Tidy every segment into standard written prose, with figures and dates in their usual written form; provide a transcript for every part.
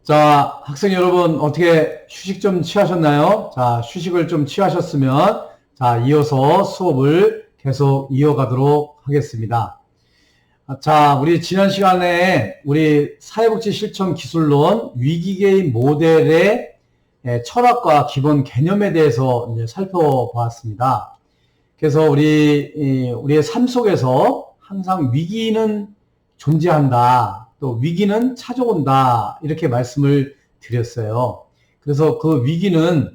자, 학생 여러분, 어떻게 휴식 좀 취하셨나요? 자, 휴식을 좀 취하셨으면, 자, 이어서 수업을 계속 이어가도록 하겠습니다. 자, 우리 지난 시간에 우리 사회복지 실천 기술론 위기개입 모델의 철학과 기본 개념에 대해서 이제 살펴보았습니다. 그래서 우리의 삶 속에서 항상 위기는 존재한다. 또 위기는 찾아온다. 이렇게 말씀을 드렸어요. 그래서 그 위기는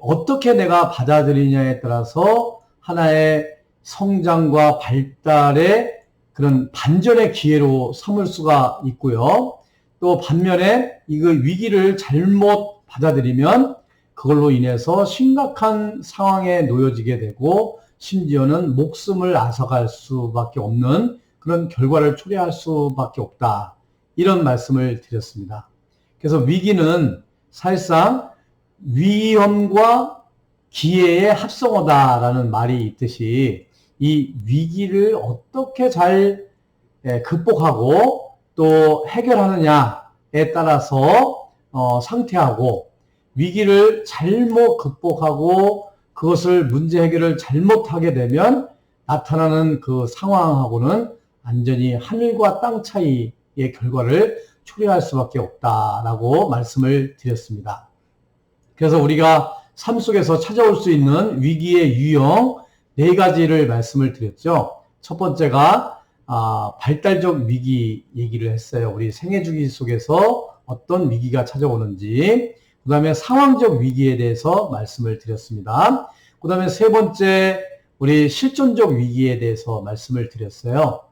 어떻게 내가 받아들이냐에 따라서 하나의 성장과 발달의 그런 반전의 기회로 삼을 수가 있고요. 또 반면에 이 위기를 잘못 받아들이면 그걸로 인해서 심각한 상황에 놓여지게 되고 심지어는 목숨을 앗아갈 수밖에 없는 그런 결과를 초래할 수밖에 없다. 이런 말씀을 드렸습니다. 그래서 위기는 사실상 위험과 기회의 합성어다라는 말이 있듯이 이 위기를 어떻게 잘 극복하고 또 해결하느냐에 따라서 상태하고 위기를 잘못 극복하고 그것을 문제 해결을 잘못하게 되면 나타나는 그 상황하고는 완전히 하늘과 땅 차이의 결과를 초래할 수밖에 없다라고 말씀을 드렸습니다. 그래서 우리가 삶 속에서 찾아올 수 있는 위기의 유형 4가지를 말씀을 드렸죠. 첫 번째가 발달적 위기 얘기를 했어요. 우리 생애 주기 속에서 어떤 위기가 찾아오는지. 그 다음에 상황적 위기에 대해서 말씀을 드렸습니다. 그 다음에 세 번째 우리 실존적 위기에 대해서 말씀을 드렸어요.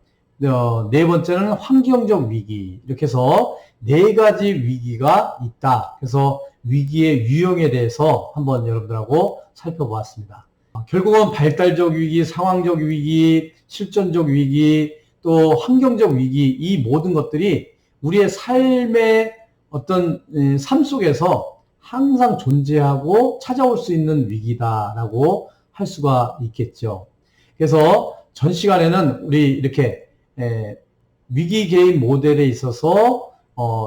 네 번째는 환경적 위기. 이렇게 해서 4가지 위기가 있다. 그래서 위기의 유형에 대해서 한번 여러분들하고 살펴보았습니다. 결국은 발달적 위기, 상황적 위기, 실존적 위기, 또 환경적 위기, 이 모든 것들이 우리의 삶의 어떤 삶 속에서 항상 존재하고 찾아올 수 있는 위기다라고 할 수가 있겠죠. 그래서 전 시간에는 우리 이렇게 위기 개입 모델에 있어서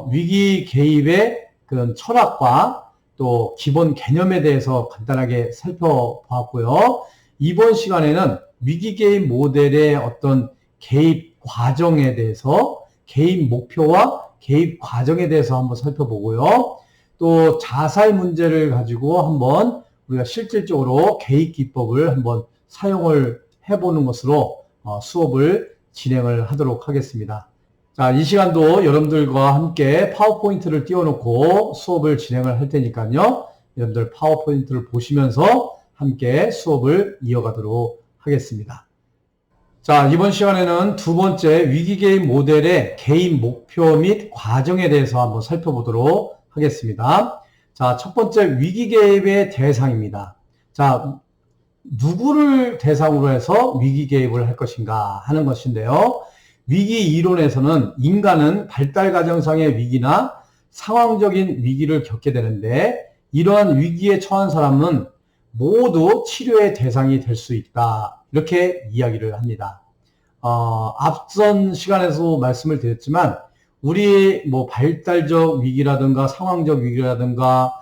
위기 개입의 그런 철학과 또 기본 개념에 대해서 간단하게 살펴보았고요. 이번 시간에는 위기 개입 모델의 어떤 개입 과정에 대해서 개입 목표와 개입 과정에 대해서 한번 살펴보고요. 또 자살 문제를 가지고 한번 우리가 실질적으로 개입 기법을 한번 사용을 해보는 것으로 수업을 진행을 하도록 하겠습니다. 자, 이 시간도 여러분들과 함께 파워포인트를 띄워놓고 수업을 진행을 할 테니까요. 여러분들 파워포인트를 보시면서 함께 수업을 이어가도록 하겠습니다. 자, 이번 시간에는 두 번째 위기개입 모델의 개입 목표 및 과정에 대해서 한번 살펴보도록 하겠습니다. 자, 첫 번째 위기개입의 대상입니다. 자, 누구를 대상으로 해서 위기개입을 할 것인가 하는 것인데요. 위기 이론에서는 인간은 발달 과정상의 위기나 상황적인 위기를 겪게 되는데 이러한 위기에 처한 사람은 모두 치료의 대상이 될 수 있다. 이렇게 이야기를 합니다. 앞선 시간에서 말씀을 드렸지만 우리 발달적 위기라든가 상황적 위기라든가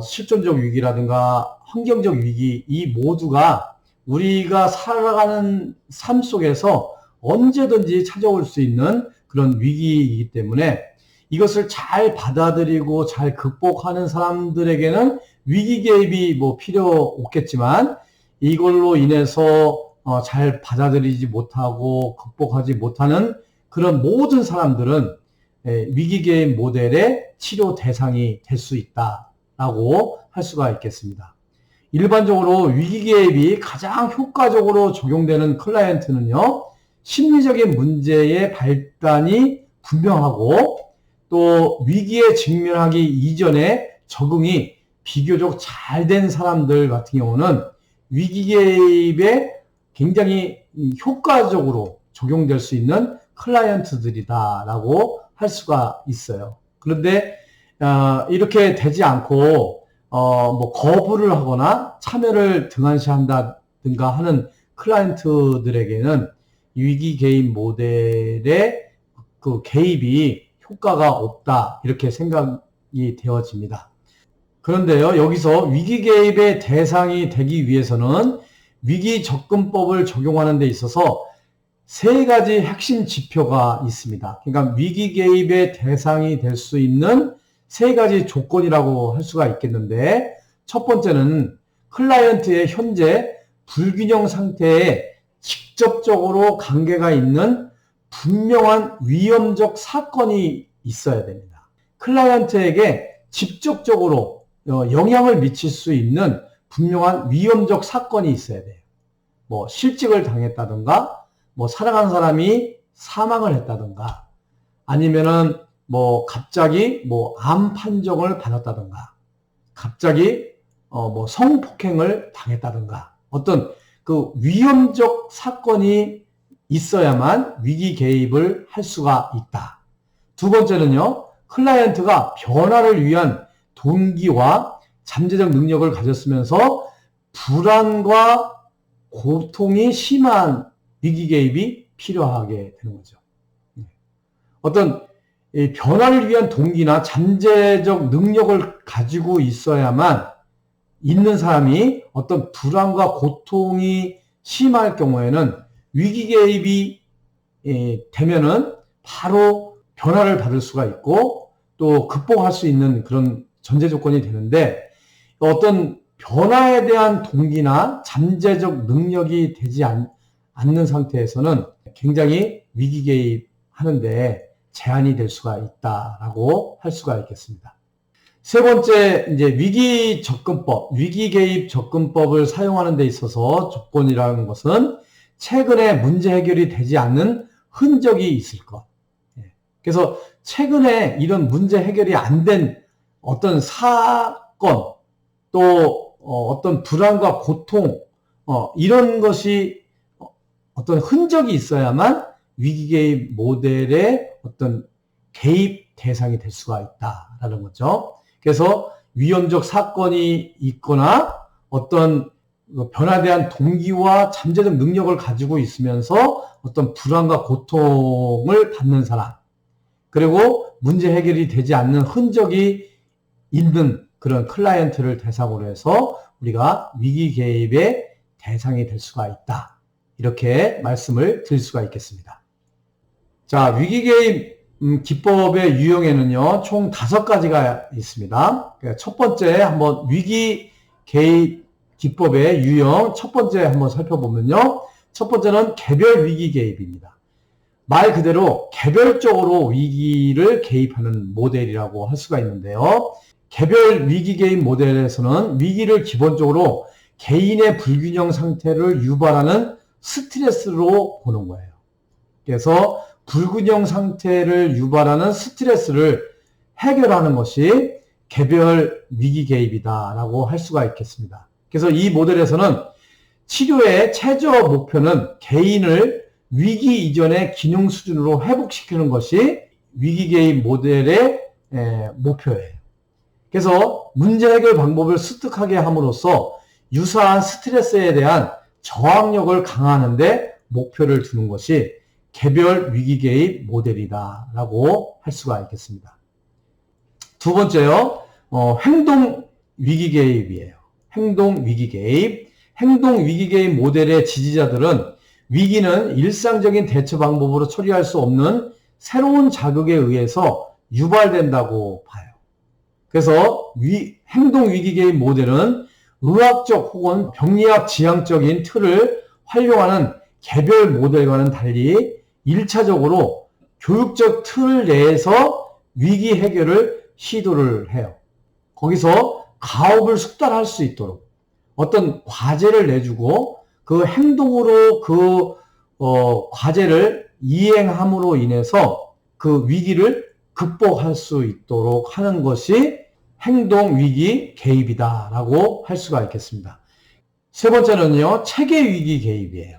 실존적 위기라든가 환경적 위기 이 모두가 우리가 살아가는 삶 속에서 언제든지 찾아올 수 있는 그런 위기이기 때문에 이것을 잘 받아들이고 잘 극복하는 사람들에게는 위기 개입이 필요 없겠지만 이걸로 인해서 잘 받아들이지 못하고 극복하지 못하는 그런 모든 사람들은 위기 개입 모델의 치료 대상이 될 수 있다라고 할 수가 있겠습니다. 일반적으로 위기 개입이 가장 효과적으로 적용되는 클라이언트는요. 심리적인 문제의 발단이 분명하고 또 위기에 직면하기 이전에 적응이 비교적 잘 된 사람들 같은 경우는 위기 개입에 굉장히 효과적으로 적용될 수 있는 클라이언트들이다라고 할 수가 있어요. 그런데 이렇게 되지 않고 거부를 하거나 참여를 등한시한다든가 하는 클라이언트들에게는 위기 개입 모델의 그 개입이 효과가 없다 이렇게 생각이 되어집니다. 그런데요, 여기서 위기 개입의 대상이 되기 위해서는 위기 접근법을 적용하는 데 있어서 세 가지 핵심 지표가 있습니다. 그러니까 위기 개입의 대상이 될 수 있는 세 가지 조건이라고 할 수가 있겠는데, 첫 번째는 클라이언트의 현재 불균형 상태에 직접적으로 관계가 있는 분명한 위험적 사건이 있어야 됩니다. 클라이언트에게 직접적으로 영향을 미칠 수 있는 분명한 위험적 사건이 있어야 돼요. 뭐 실직을 당했다든가, 뭐 사랑하는 사람이 사망을 했다든가, 아니면은 뭐 갑자기 뭐 암 판정을 받았다든가, 갑자기 뭐 성폭행을 당했다든가, 어떤 그 위험적 사건이 있어야만 위기 개입을 할 수가 있다. 두 번째는요, 클라이언트가 변화를 위한 동기와 잠재적 능력을 가졌으면서 불안과 고통이 심한 위기 개입이 필요하게 되는 거죠. 어떤 변화를 위한 동기나 잠재적 능력을 가지고 있어야만 있는 사람이 어떤 불안과 고통이 심할 경우에는 위기 개입이 되면은 바로 변화를 받을 수가 있고 또 극복할 수 있는 그런 전제 조건이 되는데, 어떤 변화에 대한 동기나 잠재적 능력이 되지 않는 상태에서는 굉장히 위기 개입하는데 제한이 될 수가 있다라고 할 수가 있겠습니다. 세 번째, 이제 위기 접근법, 위기 개입 접근법을 사용하는 데 있어서 조건이라는 것은 최근에 문제 해결이 되지 않는 흔적이 있을 것. 그래서 최근에 이런 문제 해결이 안 된 어떤 사건, 또 어떤 불안과 고통, 이런 것이 어떤 흔적이 있어야만 위기 개입 모델의 어떤 개입 대상이 될 수가 있다라는 거죠. 그래서 위험적 사건이 있거나 어떤 변화에 대한 동기와 잠재적 능력을 가지고 있으면서 어떤 불안과 고통을 받는 사람, 그리고 문제 해결이 되지 않는 흔적이 있는 그런 클라이언트를 대상으로 해서 우리가 위기 개입의 대상이 될 수가 있다. 이렇게 말씀을 드릴 수가 있겠습니다. 자, 위기 개입 기법의 유형에는요, 총 5가지가 있습니다. 첫 번째 한번 위기 개입 기법의 유형 첫 번째 한번 살펴보면요, 첫 번째는 개별 위기 개입입니다. 말 그대로 개별적으로 위기를 개입하는 모델이라고 할 수가 있는데요, 개별 위기 개입 모델에서는 위기를 기본적으로 개인의 불균형 상태를 유발하는 스트레스로 보는 거예요. 그래서 불균형 상태를 유발하는 스트레스를 해결하는 것이 개별 위기 개입이다라고 할 수가 있겠습니다. 그래서 이 모델에서는 치료의 최저 목표는 개인을 위기 이전의 기능 수준으로 회복시키는 것이 위기 개입 모델의 목표예요. 그래서 문제 해결 방법을 습득하게 함으로써 유사한 스트레스에 대한 저항력을 강화하는 데 목표를 두는 것이 개별 위기 개입 모델이다라고 할 수가 있겠습니다. 두 번째요, 행동 위기 개입이에요. 행동 위기 개입. 행동 위기 개입 모델의 지지자들은 위기는 일상적인 대처 방법으로 처리할 수 없는 새로운 자극에 의해서 유발된다고 봐요. 그래서 행동 위기 개입 모델은 의학적 혹은 병리학 지향적인 틀을 활용하는 개별 모델과는 달리 1차적으로 교육적 틀 내에서 위기 해결을 시도를 해요. 거기서 가업을 숙달할 수 있도록 어떤 과제를 내주고 그 행동으로 그 과제를 이행함으로 인해서 그 위기를 극복할 수 있도록 하는 것이 행동 위기 개입이다라고 할 수가 있겠습니다. 세 번째는요, 체계 위기 개입이에요.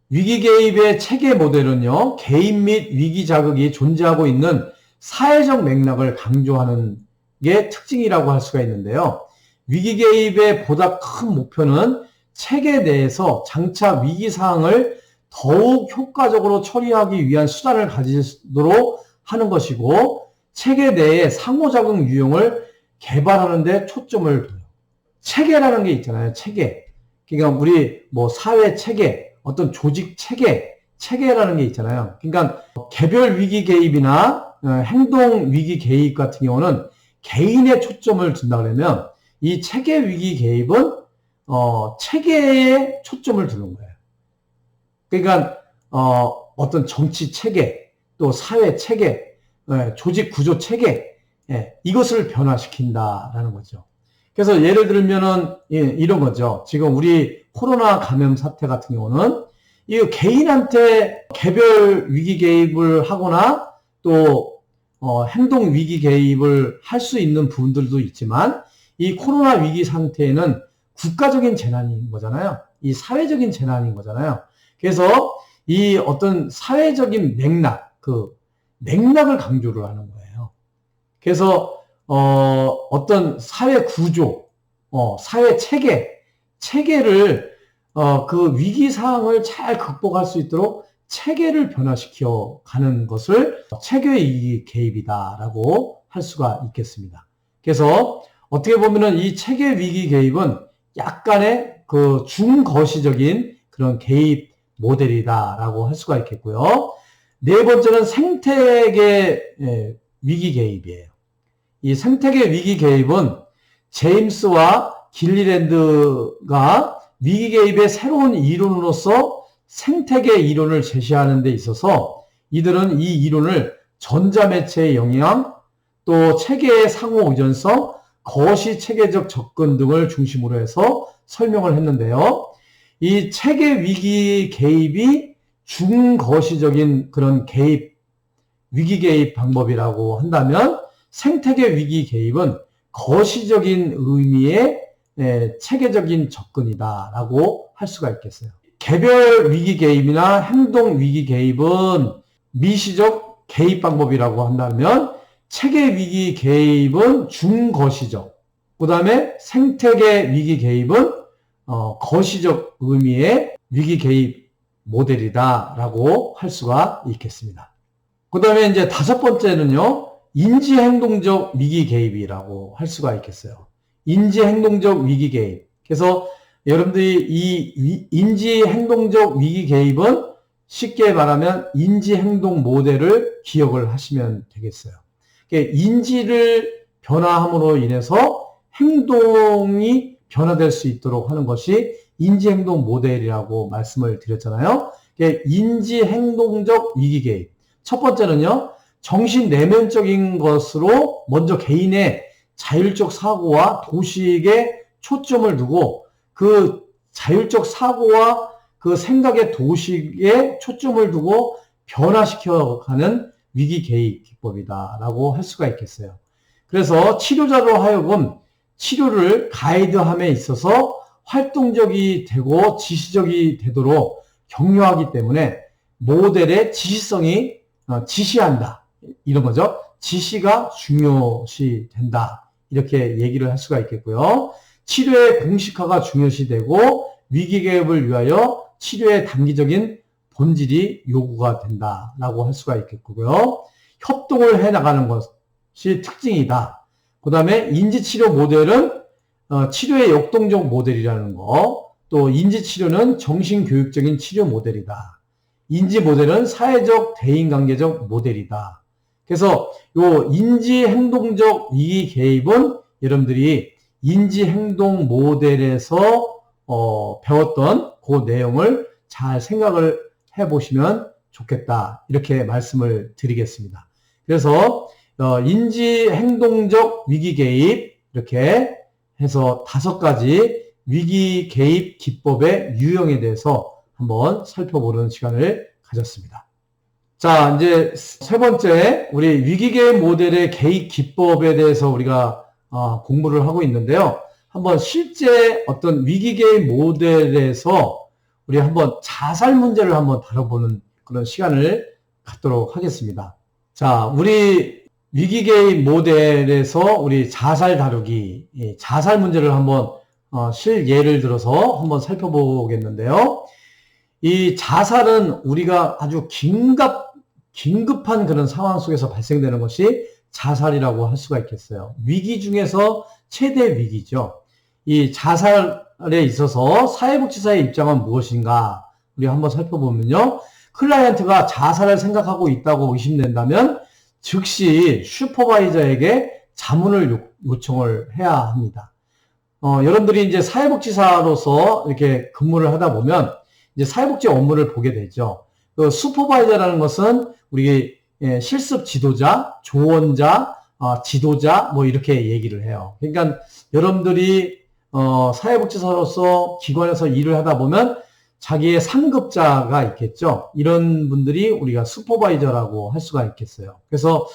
위기 개입의 체계 모델은요, 개인 및 위기 자극이 존재하고 있는 사회적 맥락을 강조하는 게 특징이라고 할 수가 있는데요. 위기 개입의 보다 큰 목표는 체계 내에서 장차 위기 사항을 더욱 효과적으로 처리하기 위한 수단을 가지도록 하는 것이고 체계 내의 상호작용 유형을 개발하는 데 초점을 둬요. 체계라는 게 있잖아요. 체계. 그러니까 우리 뭐 사회 체계, 어떤 조직 체계, 체계라는 게 있잖아요. 그러니까 개별 위기 개입이나 행동 위기 개입 같은 경우는 개인의 초점을 둔다 그러면 이 체계 위기 개입은 체계에 초점을 두는 거예요. 그러니까 어떤 정치 체계, 또 사회 체계, 조직 구조 체계, 이것을 변화시킨다라는 거죠. 그래서 예를 들면은 이런 거죠. 지금 우리 코로나 감염 사태 같은 경우는 이 개인한테 개별 위기 개입을 하거나 또 행동 위기 개입을 할 수 있는 부분들도 있지만 이 코로나 위기 상태에는 국가적인 재난인 거잖아요. 이 사회적인 재난인 거잖아요. 그래서 이 어떤 사회적인 맥락, 그 맥락을 강조를 하는 거예요. 그래서 어떤 사회 구조, 사회 체계를 그 위기 상황을 잘 극복할 수 있도록 체계를 변화시켜 가는 것을 체계 위기 개입이다라고 할 수가 있겠습니다. 그래서 어떻게 보면은 이 체계 위기 개입은 약간의 그 중거시적인 그런 개입 모델이다라고 할 수가 있겠고요. 네 번째는 생태계 위기 개입이에요. 이 생태계 위기 개입은 제임스와 길리랜드가 위기 개입의 새로운 이론으로서 생태계 이론을 제시하는 데 있어서 이들은 이 이론을 전자매체의 영향, 또 체계의 상호 의존성, 거시 체계적 접근 등을 중심으로 해서 설명을 했는데요. 이 체계 위기 개입이 중거시적인 그런 개입, 위기 개입 방법이라고 한다면 생태계 위기 개입은 거시적인 의미의 체계적인 접근이다라고 할 수가 있겠어요. 개별 위기 개입이나 행동 위기 개입은 미시적 개입 방법이라고 한다면 체계 위기 개입은 중거시적, 그 다음에 생태계 위기 개입은 거시적 의미의 위기 개입 모델이다라고 할 수가 있겠습니다. 그 다음에 이제 다섯 번째는요, 인지행동적 위기 개입이라고 할 수가 있겠어요. 인지행동적 위기 개입. 그래서 여러분들이 이 인지행동적 위기 개입은 쉽게 말하면 인지행동 모델을 기억을 하시면 되겠어요. 인지를 변화함으로 인해서 행동이 변화될 수 있도록 하는 것이 인지행동 모델이라고 말씀을 드렸잖아요. 인지행동적 위기 개입. 첫 번째는요, 정신 내면적인 것으로 먼저 개인의 자율적 사고와 도식에 초점을 두고 그 자율적 사고와 그 생각의 도식에 초점을 두고 변화시켜가는 위기 개입 기법이다라고 할 수가 있겠어요. 그래서 치료자로 하여금 치료를 가이드함에 있어서 활동적이 되고 지시적이 되도록 격려하기 때문에 모델의 지시성이 지시한다. 이런 거죠. 지시가 중요시 된다. 이렇게 얘기를 할 수가 있겠고요. 치료의 공식화가 중요시 되고 위기 개입을 위하여 치료의 단기적인 본질이 요구가 된다라고 할 수가 있겠고요. 협동을 해나가는 것이 특징이다. 그 다음에 인지치료 모델은 치료의 역동적 모델이라는 거, 또 인지치료는 정신교육적인 치료 모델이다. 인지 모델은 사회적 대인관계적 모델이다. 그래서 요 인지행동적 위기 개입은 여러분들이 인지행동 모델에서 배웠던 그 내용을 잘 생각을 해보시면 좋겠다. 이렇게 말씀을 드리겠습니다. 그래서 인지행동적 위기 개입 이렇게 해서 5가지 위기 개입 기법의 유형에 대해서 한번 살펴보는 시간을 가졌습니다. 자, 이제 세 번째, 우리 위기 개입 모델의 개입 기법에 대해서 우리가 공부를 하고 있는데요. 한번 실제 어떤 위기 개입 모델에서 우리 한번 자살 문제를 한번 다뤄보는 그런 시간을 갖도록 하겠습니다. 자, 우리 위기 개입 모델에서 우리 자살 다루기, 자살 문제를 한번 실예를 들어서 한번 살펴보겠는데요. 이 자살은 우리가 아주 긴급한 그런 상황 속에서 발생되는 것이 자살이라고 할 수가 있겠어요. 위기 중에서 최대 위기죠. 이 자살에 있어서 사회복지사의 입장은 무엇인가? 우리 한번 살펴보면요. 클라이언트가 자살을 생각하고 있다고 의심된다면 즉시 슈퍼바이저에게 자문을 요청을 해야 합니다. 여러분들이 이제 사회복지사로서 이렇게 근무를 하다 보면 이제 사회복지 업무를 보게 되죠. 그 슈퍼바이저라는 것은 우리 실습 지도자, 조언자, 지도자 뭐 이렇게 얘기를 해요. 그러니까 여러분들이 사회복지사로서 기관에서 일을 하다 보면 자기의 상급자가 있겠죠. 이런 분들이 우리가 슈퍼바이저라고 할 수가 있겠어요. 그래서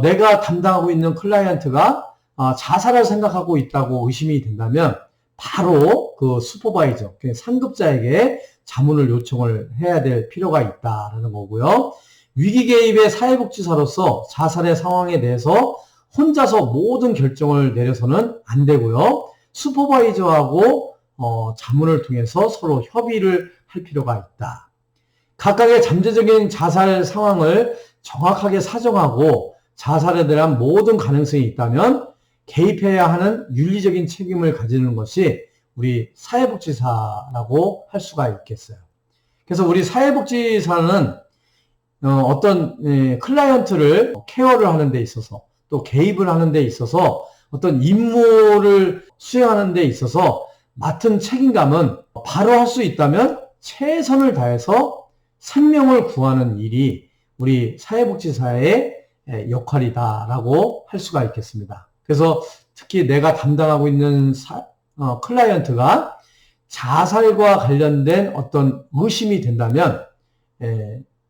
내가 담당하고 있는 클라이언트가 자살을 생각하고 있다고 의심이 된다면 바로 그 슈퍼바이저, 상급자에게 자문을 요청을 해야 될 필요가 있다라는 거고요. 위기 개입의 사회복지사로서 자살의 상황에 대해서 혼자서 모든 결정을 내려서는 안 되고요. 슈퍼바이저하고 자문을 통해서 서로 협의를 할 필요가 있다. 각각의 잠재적인 자살 상황을 정확하게 사정하고 자살에 대한 모든 가능성이 있다면 개입해야 하는 윤리적인 책임을 가지는 것이 우리 사회복지사라고 할 수가 있겠어요. 그래서 우리 사회복지사는 어떤 클라이언트를 케어를 하는 데 있어서 또 개입을 하는 데 있어서 어떤 임무를 수행하는 데 있어서 맡은 책임감은 바로 할 수 있다면 최선을 다해서 생명을 구하는 일이 우리 사회복지사의 역할이다라고 할 수가 있겠습니다. 그래서 특히 내가 담당하고 있는 클라이언트가 자살과 관련된 어떤 의심이 된다면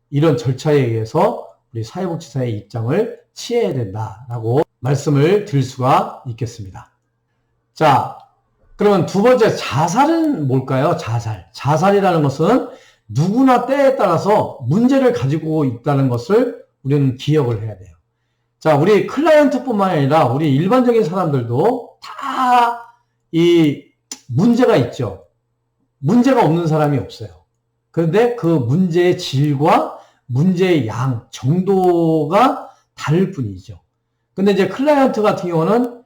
이런 절차에 의해서 우리 사회복지사의 입장을 취해야 된다라고 말씀을 드릴 수가 있겠습니다. 자, 그러면 두 번째 자살은 뭘까요? 자살이라는 것은 누구나 때에 따라서 문제를 가지고 있다는 것을 우리는 기억을 해야 돼요. 자, 우리 클라이언트뿐만 아니라 우리 일반적인 사람들도 다 이 문제가 있죠. 문제가 없는 사람이 없어요. 그런데 그 문제의 질과 문제의 양, 정도가 다를 뿐이죠. 근데 이제 클라이언트 같은 경우는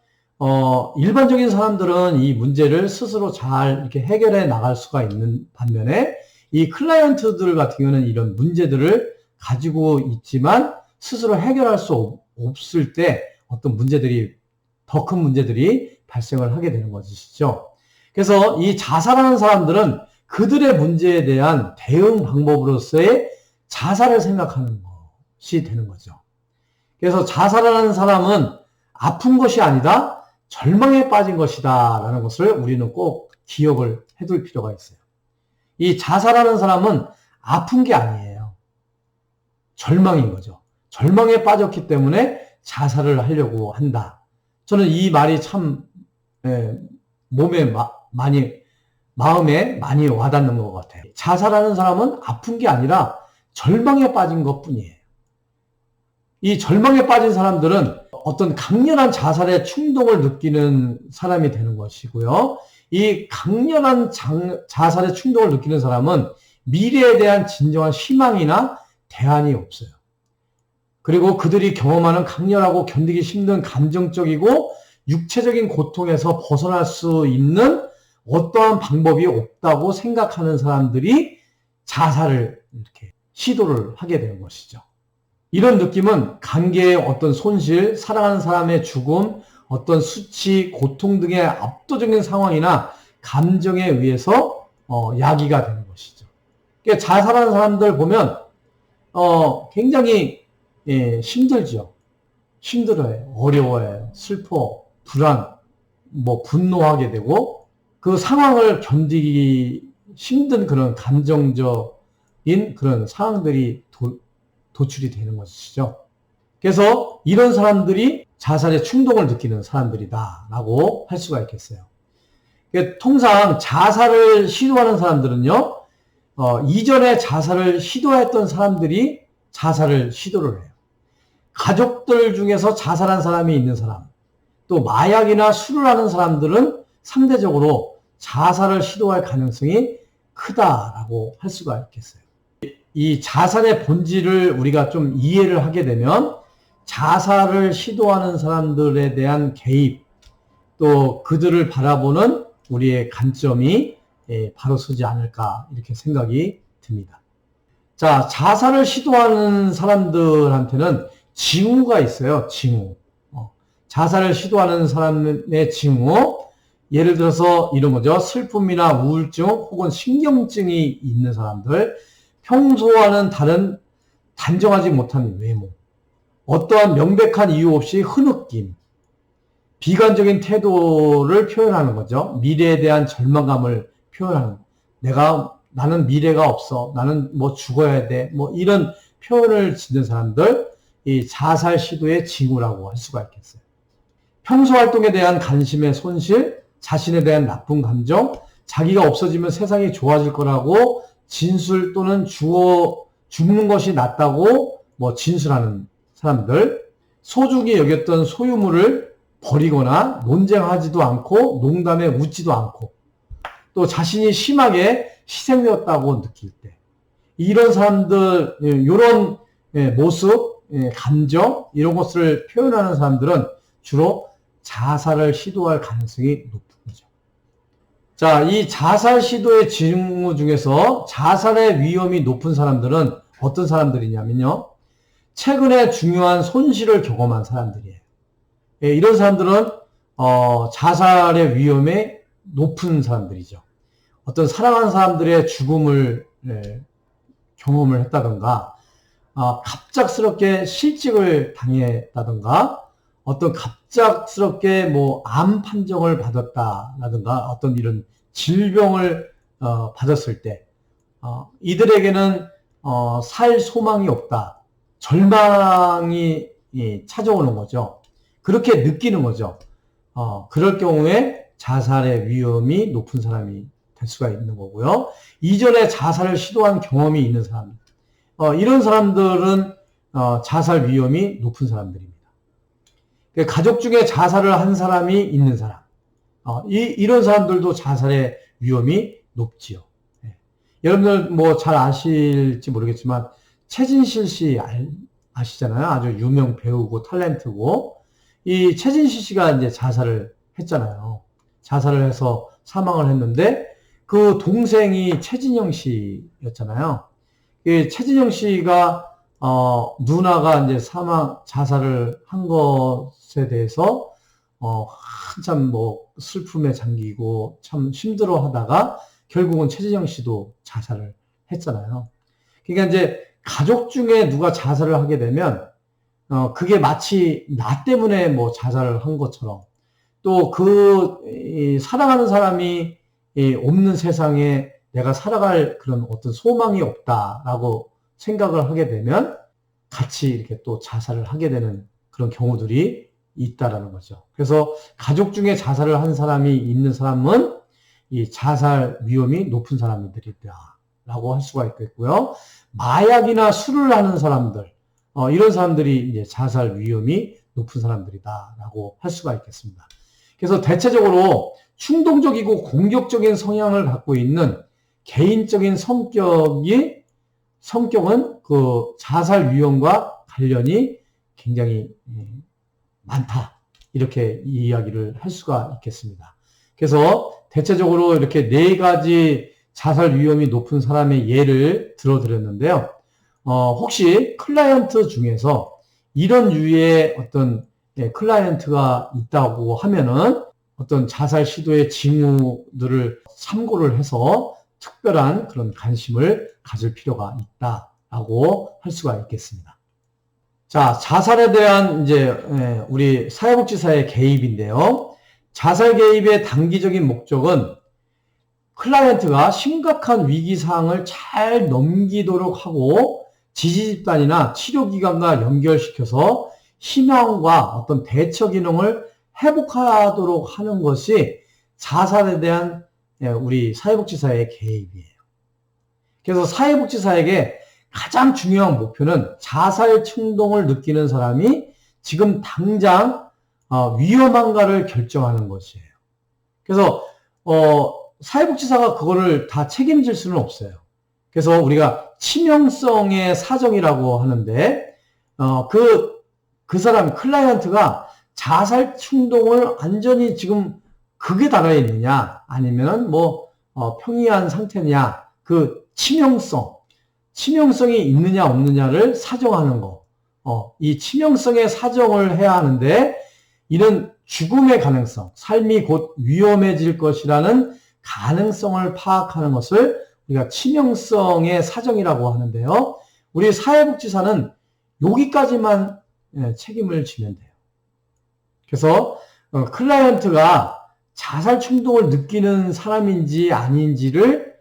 일반적인 사람들은 이 문제를 스스로 잘 이렇게 해결해 나갈 수가 있는 반면에 이 클라이언트들 같은 경우는 이런 문제들을 가지고 있지만 스스로 해결할 수 없을 때 어떤 문제들이, 더 큰 문제들이 발생을 하게 되는 것이죠. 그래서 이 자살하는 사람들은 그들의 문제에 대한 대응 방법으로서의 자살을 생각하는 것이 되는 거죠. 그래서 자살하는 사람은 아픈 것이 아니다, 절망에 빠진 것이다 라는 것을 우리는 꼭 기억을 해둘 필요가 있어요. 이 자살하는 사람은 아픈 게 아니에요. 절망인 거죠. 절망에 빠졌기 때문에 자살을 하려고 한다. 저는 이 말이 참 마음에 많이 와닿는 것 같아요. 자살하는 사람은 아픈 게 아니라 절망에 빠진 것 뿐이에요. 이 절망에 빠진 사람들은 어떤 강렬한 자살의 충동을 느끼는 사람이 되는 것이고요. 이 강렬한 자살의 충동을 느끼는 사람은 미래에 대한 진정한 희망이나 대안이 없어요. 그리고 그들이 경험하는 강렬하고 견디기 힘든 감정적이고 육체적인 고통에서 벗어날 수 있는 어떠한 방법이 없다고 생각하는 사람들이 자살을 이렇게 시도를 하게 되는 것이죠. 이런 느낌은 관계의 어떤 손실, 사랑하는 사람의 죽음, 어떤 수치, 고통 등의 압도적인 상황이나 감정에 의해서 야기가 되는 것이죠. 그러니까 자살하는 사람들 보면 굉장히 힘들죠. 힘들어요. 어려워요. 슬퍼, 불안, 분노하게 되고 그 상황을 견디기 힘든 그런 감정적인 그런 상황들이 도출이 되는 것이죠. 그래서 이런 사람들이 자살의 충동을 느끼는 사람들이다라고 할 수가 있겠어요. 통상 자살을 시도하는 사람들은요, 이전에 자살을 시도했던 사람들이 자살을 시도를 해요. 가족들 중에서 자살한 사람이 있는 사람, 또 마약이나 술을 하는 사람들은 상대적으로 자살을 시도할 가능성이 크다라고 할 수가 있겠어요. 이 자살의 본질을 우리가 좀 이해를 하게 되면 자살을 시도하는 사람들에 대한 개입, 또 그들을 바라보는 우리의 관점이 바로 서지 않을까 이렇게 생각이 듭니다. 자, 자살을 시도하는 사람들한테는 징후가 있어요. 징후. 자살을 시도하는 사람의 징후, 예를 들어서 이런 거죠. 슬픔이나 우울증 혹은 신경증이 있는 사람들, 평소와는 다른 단정하지 못한 외모, 어떠한 명백한 이유 없이 흐느낌, 비관적인 태도를 표현하는 거죠. 미래에 대한 절망감을 표현하는 거. 나는 미래가 없어. 나는 뭐 죽어야 돼. 뭐 이런 표현을 짓는 사람들, 이 자살 시도의 징후라고 할 수가 있겠어요. 평소 활동에 대한 관심의 손실, 자신에 대한 나쁜 감정, 자기가 없어지면 세상이 좋아질 거라고 진술 또는 죽는 것이 낫다고 뭐 진술하는 사람들, 소중히 여겼던 소유물을 버리거나 논쟁하지도 않고 농담에 웃지도 않고 또 자신이 심하게 희생되었다고 느낄 때 이런 사람들, 이런 모습, 감정 이런 것을 표현하는 사람들은 주로 자살을 시도할 가능성이 높은 거죠. 자, 이 자살 시도의 징후 중에서 자살의 위험이 높은 사람들은 어떤 사람들이냐면요. 최근에 중요한 손실을 경험한 사람들이에요. 이런 사람들은 자살의 위험이 높은 사람들이죠. 어떤 사랑하는 사람들의 죽음을 경험을 했다던가 갑작스럽게 실직을 당했다던가 어떤 갑작스럽게 뭐 암 판정을 받았다라든가 어떤 이런 질병을 받았을 때 이들에게는 살 소망이 없다. 절망이 찾아오는 거죠. 그렇게 느끼는 거죠. 그럴 경우에 자살의 위험이 높은 사람이 될 수가 있는 거고요. 이전에 자살을 시도한 경험이 있는 사람, 이런 사람들은 자살 위험이 높은 사람들입니다. 가족 중에 자살을 한 사람이 있는 사람, 이런 사람들도 자살의 위험이 높지요. 여러분들 뭐 잘 아실지 모르겠지만 최진실 씨 아시잖아요. 아주 유명 배우고 탤런트고 이 최진실 씨가 이제 자살을 했잖아요. 자살을 해서 사망을 했는데 그 동생이 최진영 씨였잖아요. 최진영 씨가 누나가 이제 자살을 한 것에 대해서 한참 뭐 슬픔에 잠기고 참 힘들어 하다가 결국은 최진영 씨도 자살을 했잖아요. 그러니까 이제 가족 중에 누가 자살을 하게 되면 그게 마치 나 때문에 뭐 자살을 한 것처럼 또 사랑하는 사람이 없는 세상에 내가 살아갈 그런 어떤 소망이 없다라고 생각을 하게 되면 같이 이렇게 또 자살을 하게 되는 그런 경우들이 있다라는 거죠. 그래서 가족 중에 자살을 한 사람이 있는 사람은 이 자살 위험이 높은 사람들이다라고 할 수가 있겠고요. 마약이나 술을 하는 사람들, 이런 사람들이 이제 자살 위험이 높은 사람들이다라고 할 수가 있겠습니다. 그래서 대체적으로 충동적이고 공격적인 성향을 갖고 있는 개인적인 성격은 그 자살 위험과 관련이 굉장히 많다. 이렇게 이야기를 할 수가 있겠습니다. 그래서 대체적으로 이렇게 4가지 자살 위험이 높은 사람의 예를 들어드렸는데요. 혹시 클라이언트 중에서 이런 유의 어떤 클라이언트가 있다고 하면은 어떤 자살 시도의 징후들을 참고를 해서 특별한 그런 관심을 가질 필요가 있다라고 할 수가 있겠습니다. 자, 자살에 대한 이제 우리 사회복지사의 개입인데요. 자살 개입의 단기적인 목적은 클라이언트가 심각한 위기 상황을 잘 넘기도록 하고 지지 집단이나 치료기관과 연결시켜서 희망과 어떤 대처 기능을 회복하도록 하는 것이 자살에 대한 우리 사회복지사의 개입이에요. 그래서 사회복지사에게 가장 중요한 목표는 자살 충동을 느끼는 사람이 지금 당장 위험한가를 결정하는 것이에요. 그래서 사회복지사가 그거를 다 책임질 수는 없어요. 그래서 우리가 치명성의 사정이라고 하는데, 그 사람, 클라이언트가 자살 충동을 완전히 지금 극에 달해 있느냐, 아니면 평이한 상태냐, 그 치명성이 있느냐, 없느냐를 사정하는 거. 이 치명성의 사정을 해야 하는데, 이런 죽음의 가능성, 삶이 곧 위험해질 것이라는 가능성을 파악하는 것을 우리가 치명성의 사정이라고 하는데요. 우리 사회복지사는 여기까지만 책임을 지면 돼요. 그래서 클라이언트가 자살 충동을 느끼는 사람인지 아닌지를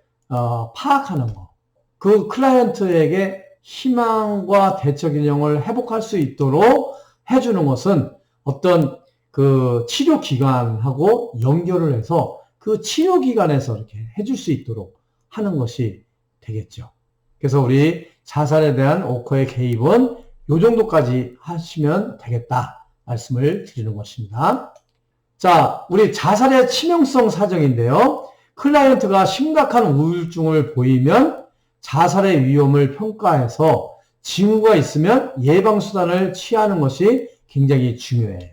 파악하는 거. 그 클라이언트에게 희망과 대처 균형을 회복할 수 있도록 해주는 것은 어떤 그 치료 기관하고 연결을 해서 그 치료 기관에서 이렇게 해줄 수 있도록 하는 것이 되겠죠. 그래서 우리 자살에 대한 오커의 개입은 이 정도까지 하시면 되겠다 말씀을 드리는 것입니다. 자, 우리 자살의 치명성 사정인데요. 클라이언트가 심각한 우울증을 보이면 자살의 위험을 평가해서 징후가 있으면 예방수단을 취하는 것이 굉장히 중요해요.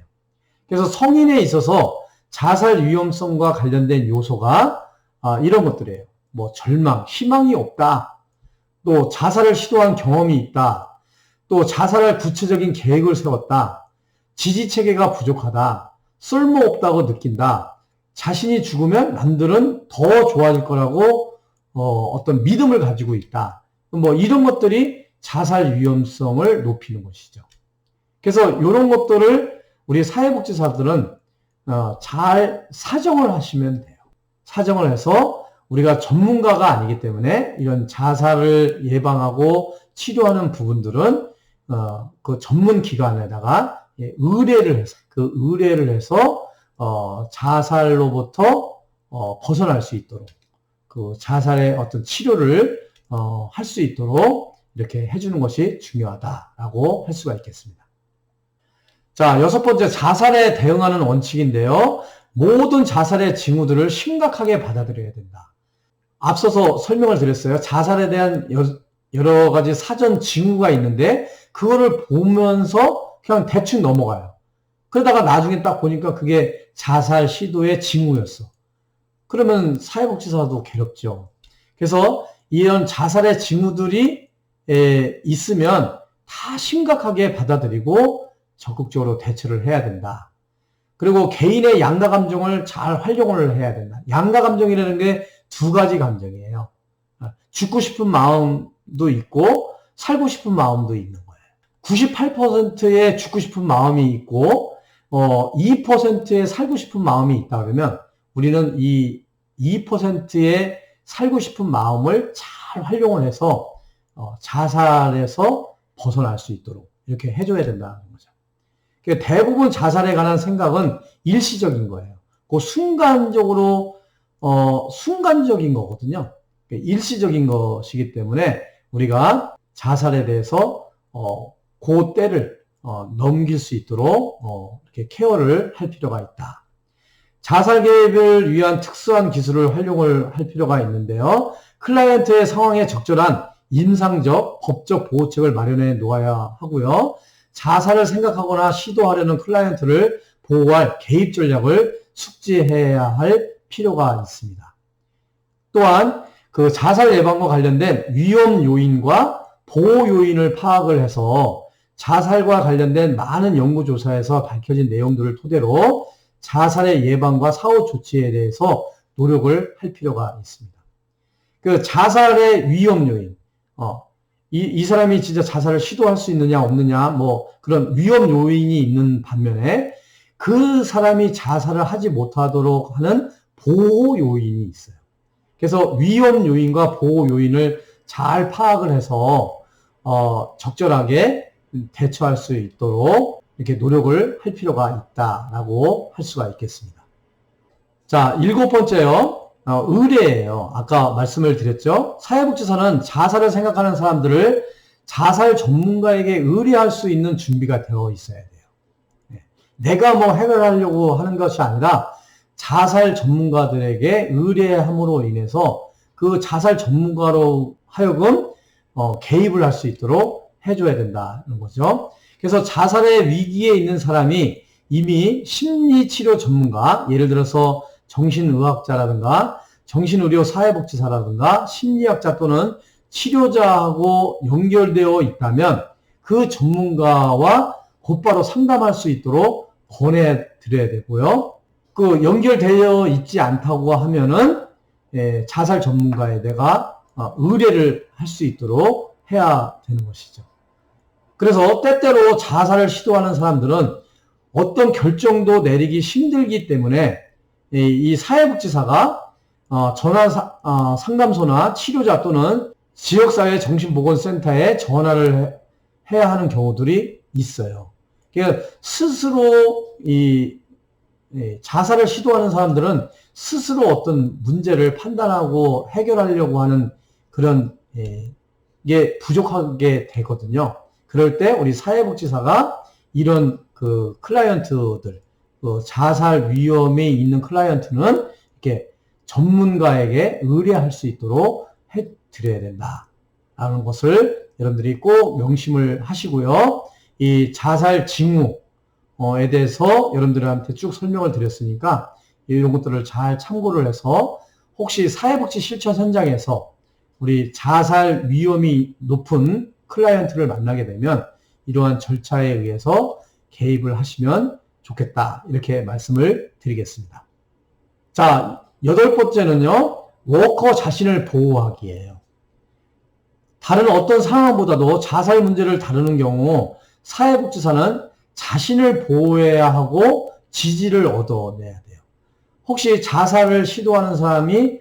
그래서 성인에 있어서 자살 위험성과 관련된 요소가 이런 것들이에요. 절망, 희망이 없다. 또 자살을 시도한 경험이 있다. 또 자살할 구체적인 계획을 세웠다. 지지체계가 부족하다. 쓸모없다고 느낀다. 자신이 죽으면 남들은 더 좋아질 거라고 어떤 믿음을 가지고 있다. 이런 것들이 자살 위험성을 높이는 것이죠. 그래서 이런 것들을 우리 사회복지사들은 잘 사정을 하시면 돼요. 사정을 해서 우리가 전문가가 아니기 때문에 이런 자살을 예방하고 치료하는 부분들은 그 전문 기관에다가 의뢰를 해서 자살로부터 벗어날 수 있도록 그 자살의 어떤 치료를 할 수 있도록 이렇게 해주는 것이 중요하다라고 할 수가 있겠습니다. 자, 6번째, 자살에 대응하는 원칙인데요. 모든 자살의 징후들을 심각하게 받아들여야 된다. 앞서서 설명을 드렸어요. 자살에 대한 여러 가지 사전 징후가 있는데 그거를 보면서 그냥 대충 넘어가요. 그러다가 나중에 딱 보니까 그게 자살 시도의 징후였어. 그러면 사회복지사도 괴롭죠. 그래서 이런 자살의 징후들이 있으면 다 심각하게 받아들이고 적극적으로 대처를 해야 된다. 그리고 개인의 양가 감정을 잘 활용을 해야 된다. 양가 감정이라는 게 두 가지 감정이에요. 죽고 싶은 마음도 있고 살고 싶은 마음도 있는 거예요. 98%의 죽고 싶은 마음이 있고 2%의 살고 싶은 마음이 있다 그러면 우리는 이 2%의 살고 싶은 마음을 잘 활용을 해서 자살에서 벗어날 수 있도록 이렇게 해줘야 된다는 거죠. 대부분 자살에 관한 생각은 일시적인 거예요. 그 순간적인 거거든요. 일시적인 것이기 때문에 우리가 자살에 대해서 그 때를 넘길 수 있도록 이렇게 케어를 할 필요가 있다. 자살 개입을 위한 특수한 기술을 활용을 할 필요가 있는데요. 클라이언트의 상황에 적절한 임상적, 법적 보호책을 마련해 놓아야 하고요. 자살을 생각하거나 시도하려는 클라이언트를 보호할 개입 전략을 숙지해야 할 필요가 있습니다. 또한 그 자살 예방과 관련된 위험 요인과 보호 요인을 파악을 해서 자살과 관련된 많은 연구조사에서 밝혀진 내용들을 토대로 자살의 예방과 사후 조치에 대해서 노력을 할 필요가 있습니다. 그 자살의 위험 요인, 이 사람이 진짜 자살을 시도할 수 있느냐 없느냐 그런 위험 요인이 있는 반면에 그 사람이 자살을 하지 못하도록 하는 보호 요인이 있어요. 그래서 위험 요인과 보호 요인을 잘 파악을 해서 적절하게 대처할 수 있도록 이렇게 노력을 할 필요가 있다라고 할 수가 있겠습니다. 자, 7번째요. 의뢰예요. 아까 말씀을 드렸죠. 사회복지사는 자살을 생각하는 사람들을 자살 전문가에게 의뢰할 수 있는 준비가 되어 있어야 돼요. 내가 해결하려고 하는 것이 아니라 자살 전문가들에게 의뢰함으로 인해서 그 자살 전문가로 하여금 개입을 할 수 있도록 해줘야 된다는 거죠. 그래서 자살의 위기에 있는 사람이 이미 심리치료 전문가, 예를 들어서 정신의학자라든가 정신의료 사회복지사라든가 심리학자 또는 치료자하고 연결되어 있다면 그 전문가와 곧바로 상담할 수 있도록 권해드려야 되고요. 그 연결되어 있지 않다고 하면은 자살 전문가에 내가 의뢰를 할 수 있도록 해야 되는 것이죠. 그래서 때때로 자살을 시도하는 사람들은 어떤 결정도 내리기 힘들기 때문에 이 사회복지사가 전화 상담소나 치료자 또는 지역사회 정신보건센터에 전화를 해야 하는 경우들이 있어요. 그러니까 스스로 자살을 시도하는 사람들은 스스로 어떤 문제를 판단하고 해결하려고 하는 그런 게 부족하게 되거든요. 그럴 때 우리 사회복지사가 이런 그 클라이언트들, 자살 위험이 있는 클라이언트는 이렇게 전문가에게 의뢰할 수 있도록 해드려야 된다라는 것을 여러분들이 꼭 명심을 하시고요. 이 자살 징후에 대해서 여러분들한테 쭉 설명을 드렸으니까 이런 것들을 잘 참고를 해서 혹시 사회복지 실천 현장에서 우리 자살 위험이 높은 클라이언트를 만나게 되면 이러한 절차에 의해서 개입을 하시면 좋겠다. 이렇게 말씀을 드리겠습니다. 자, 8번째는요. 워커 자신을 보호하기예요. 다른 어떤 상황보다도 자살 문제를 다루는 경우 사회복지사는 자신을 보호해야 하고 지지를 얻어내야 돼요. 혹시 자살을 시도하는 사람이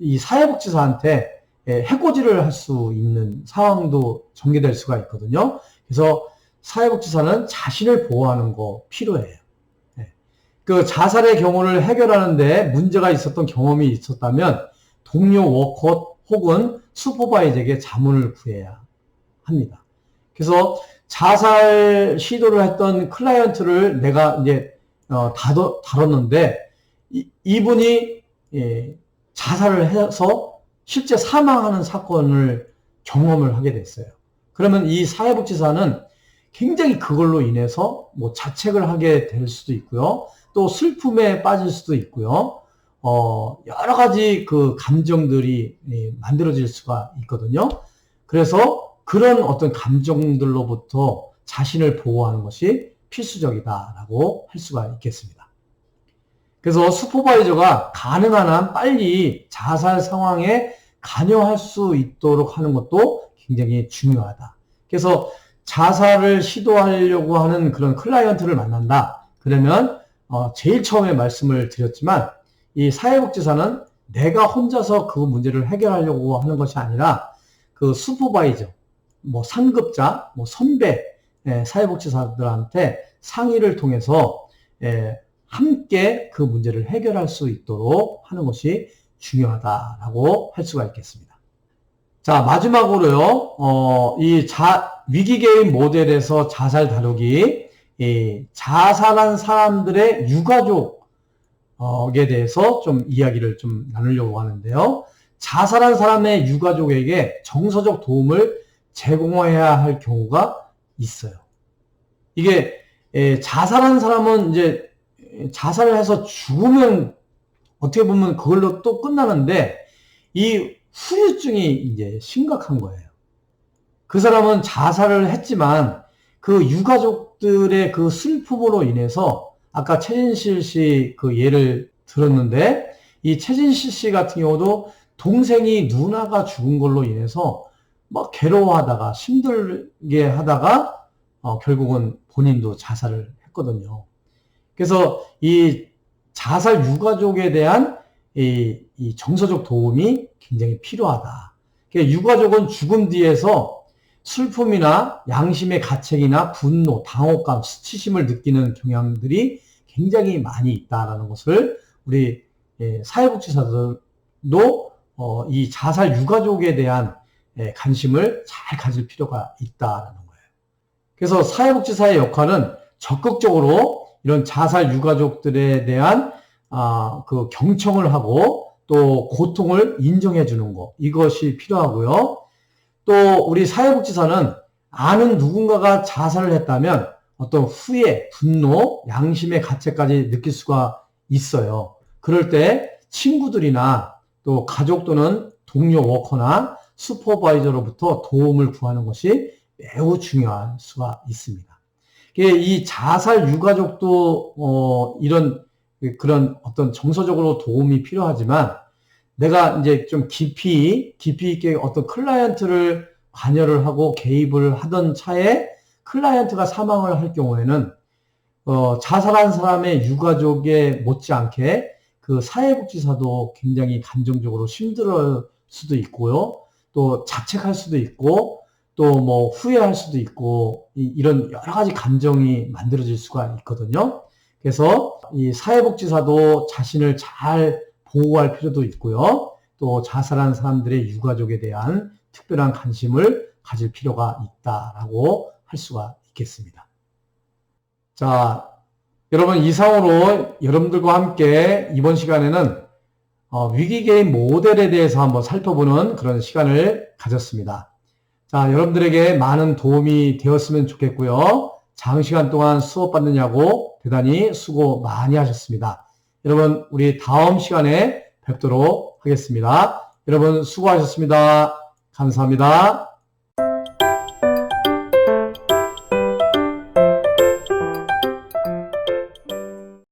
이 사회복지사한테 해코지를 할 수 있는 상황도 전개될 수가 있거든요. 그래서 사회복지사는 자신을 보호하는 거 필요해요. 그 자살의 경우를 해결하는데 문제가 있었던 경험이 있었다면 동료 워커 혹은 슈퍼바이저에게 자문을 구해야 합니다. 그래서 자살 시도를 했던 클라이언트를 내가 이제 다뤘는데 이분이 자살을 해서 실제 사망하는 사건을 경험을 하게 됐어요. 그러면 이 사회복지사는 굉장히 그걸로 인해서 뭐 자책을 하게 될 수도 있고요. 또 슬픔에 빠질 수도 있고요. 여러 가지 그 감정들이 만들어질 수가 있거든요. 그래서 그런 어떤 감정들로부터 자신을 보호하는 것이 필수적이다라고 할 수가 있겠습니다. 그래서 슈퍼바이저가 가능한 한 빨리 자살 상황에 관여할 수 있도록 하는 것도 굉장히 중요하다. 그래서 자살을 시도하려고 하는 그런 클라이언트를 만난다. 그러면 제일 처음에 말씀을 드렸지만 이 사회복지사는 내가 혼자서 그 문제를 해결하려고 하는 것이 아니라 그 슈퍼바이저, 뭐 상급자, 뭐 선배 사회복지사들한테 상의를 통해서 함께 그 문제를 해결할 수 있도록 하는 것이 중요하다라고 할 수가 있겠습니다. 자, 마지막으로요, 이 위기 개입 모델에서 자살 다루기, 자살한 사람들의 유가족에 대해서 좀 이야기를 좀 나누려고 하는데요. 자살한 사람의 유가족에게 정서적 도움을 제공해야 할 경우가 있어요. 이게 자살한 사람은 이제 자살을 해서 죽으면 어떻게 보면 그걸로 또 끝나는데 이 후유증이 이제 심각한 거예요. 그 사람은 자살을 했지만 그 유가족들의 그 슬픔으로 인해서 아까 최진실 씨 그 예를 들었는데 이 최진실 씨 같은 경우도 동생이 누나가 죽은 걸로 인해서 막 괴로워하다가 힘들게 하다가 결국은 본인도 자살을 했거든요. 그래서 이 자살 유가족에 대한 이 정서적 도움이 굉장히 필요하다. 유가족은 죽음 뒤에서 슬픔이나 양심의 가책이나 분노, 당혹감, 수치심을 느끼는 경향들이 굉장히 많이 있다라는 것을 우리 사회복지사들도 이 자살 유가족에 대한 관심을 잘 가질 필요가 있다라는 거예요. 그래서 사회복지사의 역할은 적극적으로 이런 자살 유가족들에 대한 그 경청을 하고 또 고통을 인정해 주는 거, 이것이 필요하고요. 또 우리 사회복지사는 아는 누군가가 자살을 했다면 어떤 후회, 분노, 양심의 가책까지 느낄 수가 있어요. 그럴 때 친구들이나 또 가족 또는 동료 워커나 슈퍼바이저로부터 도움을 구하는 것이 매우 중요할 수가 있습니다. 이 자살 유가족도 이런 그런 어떤 정서적으로 도움이 필요하지만 내가 이제 좀 깊이 있게 어떤 클라이언트를 관여를 하고 개입을 하던 차에 클라이언트가 사망을 할 경우에는 자살한 사람의 유가족에 못지않게 그 사회복지사도 굉장히 감정적으로 힘들 수도 있고요. 또 자책할 수도 있고 또 뭐 후회할 수도 있고 이런 여러 가지 감정이 만들어질 수가 있거든요. 그래서 이 사회복지사도 자신을 잘 보호할 필요도 있고요. 또 자살한 사람들의 유가족에 대한 특별한 관심을 가질 필요가 있다라고 할 수가 있겠습니다. 자, 여러분 이상으로 여러분들과 함께 이번 시간에는 위기게임 모델에 대해서 한번 살펴보는 그런 시간을 가졌습니다. 자, 여러분들에게 많은 도움이 되었으면 좋겠고요. 장시간 동안 수업받느냐고 대단히 수고 많이 하셨습니다. 여러분, 우리 다음 시간에 뵙도록 하겠습니다. 여러분 수고하셨습니다. 감사합니다.